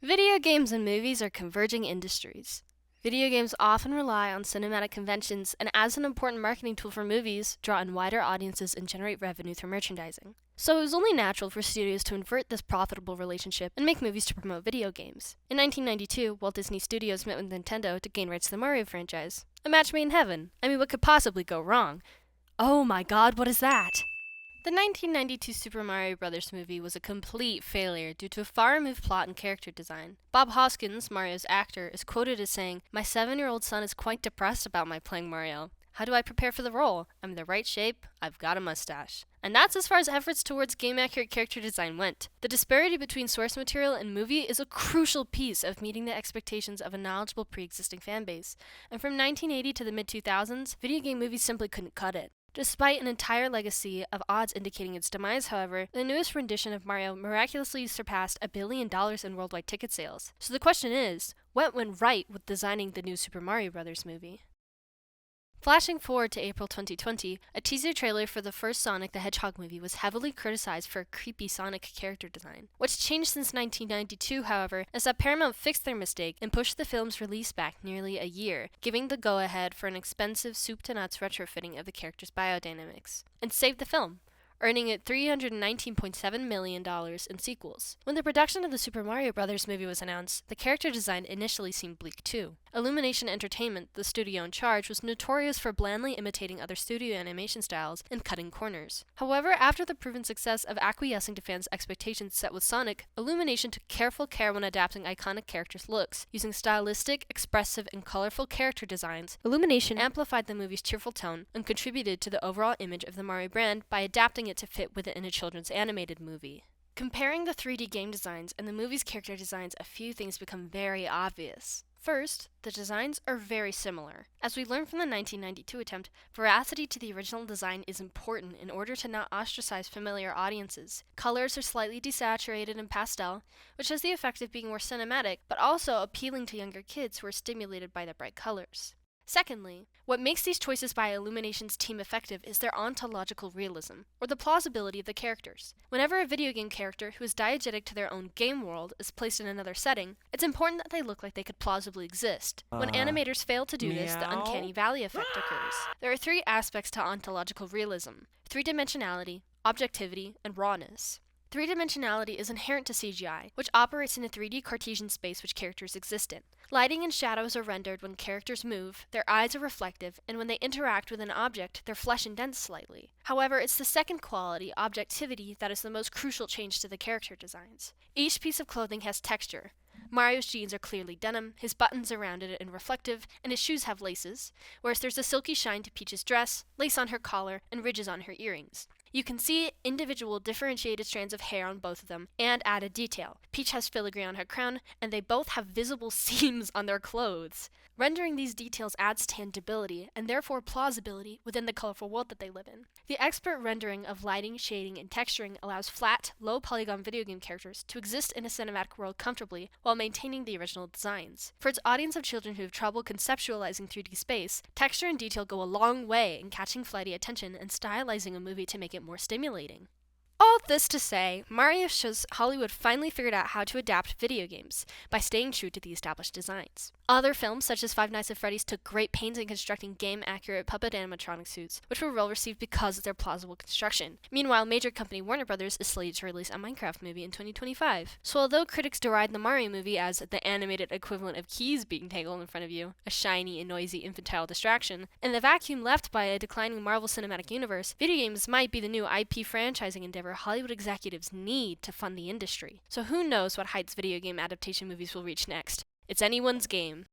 Video games and movies are converging industries. Video games often rely on cinematic conventions and, as an important marketing tool for movies, draw in wider audiences and generate revenue through merchandising. So it was only natural for studios to invert this profitable relationship and make movies to promote video games. In 1992, Walt Disney Studios met with Nintendo to gain rights to the Mario franchise. A match made in heaven. I mean, what could possibly go wrong? Oh my god, what is that? The 1992 Super Mario Bros. Movie was a complete failure due to a far-removed plot and character design. Bob Hoskins, Mario's actor, is quoted as saying, "My 7-year-old son is quite depressed about my playing Mario. How do I prepare for the role? I'm in the right shape, I've got a mustache." And that's as far as efforts towards game-accurate character design went. The disparity between source material and movie is a crucial piece of meeting the expectations of a knowledgeable pre-existing fanbase. And from 1980 to the mid-2000s, video game movies simply couldn't cut it. Despite an entire legacy of odds indicating its demise, however, the newest rendition of Mario miraculously surpassed $1 billion in worldwide ticket sales. So the question is, what went right with designing the new Super Mario Bros. Movie? Flashing forward to April 2020, a teaser trailer for the first Sonic the Hedgehog movie was heavily criticized for a creepy Sonic character design. What's changed since 1992, however, is that Paramount fixed their mistake and pushed the film's release back nearly a year, giving the go-ahead for an expensive soup-to-nuts retrofitting of the character's biodynamics, and saved the film, earning it $319.7 million in sequels. When the production of the Super Mario Bros. Movie was announced, the character design initially seemed bleak too. Illumination Entertainment, the studio in charge, was notorious for blandly imitating other studio animation styles and cutting corners. However, after the proven success of acquiescing to fans' expectations set with Sonic, Illumination took careful care when adapting iconic characters' looks. Using stylistic, expressive, and colorful character designs, Illumination amplified the movie's cheerful tone and contributed to the overall image of the Mario brand by adapting it to fit within a children's animated movie. Comparing the 3D game designs and the movie's character designs, a few things become very obvious. First, the designs are very similar. As we learned from the 1992 attempt, veracity to the original design is important in order to not ostracize familiar audiences. Colors are slightly desaturated and pastel, which has the effect of being more cinematic, but also appealing to younger kids who are stimulated by the bright colors. Secondly, what makes these choices by Illumination's team effective is their ontological realism, or the plausibility of the characters. Whenever a video game character who is diegetic to their own game world is placed in another setting, it's important that they look like they could plausibly exist. When animators fail to do this, the uncanny valley effect occurs. There are 3 aspects to ontological realism: 3-dimensionality, objectivity, and rawness. 3-dimensionality is inherent to CGI, which operates in a 3D Cartesian space which characters exist in. Lighting and shadows are rendered when characters move, their eyes are reflective, and when they interact with an object, their flesh indents slightly. However, it's the second quality, objectivity, that is the most crucial change to the character designs. Each piece of clothing has texture. Mario's jeans are clearly denim, his buttons are rounded and reflective, and his shoes have laces, whereas there's a silky shine to Peach's dress, lace on her collar, and ridges on her earrings. You can see individual differentiated strands of hair on both of them, and added detail. Peach has filigree on her crown, and they both have visible seams on their clothes. Rendering these details adds tangibility, and therefore plausibility, within the colorful world that they live in. The expert rendering of lighting, shading, and texturing allows flat, low-polygon video game characters to exist in a cinematic world comfortably while maintaining the original designs. For its audience of children who have trouble conceptualizing 3D space, texture and detail go a long way in catching flighty attention and stylizing a movie to make it more stimulating. All this to say, Mario shows Hollywood finally figured out how to adapt video games by staying true to the established designs. Other films, such as Five Nights at Freddy's, took great pains in constructing game-accurate puppet animatronic suits, which were well received because of their plausible construction. Meanwhile, major company Warner Bros. Is slated to release a Minecraft movie in 2025. So although critics deride the Mario movie as the animated equivalent of keys being tangled in front of you, a shiny and noisy infantile distraction, and the vacuum left by a declining Marvel Cinematic Universe, video games might be the new IP franchising endeavor Hollywood executives need to fund the industry. So who knows what heights video game adaptation movies will reach next? It's anyone's game.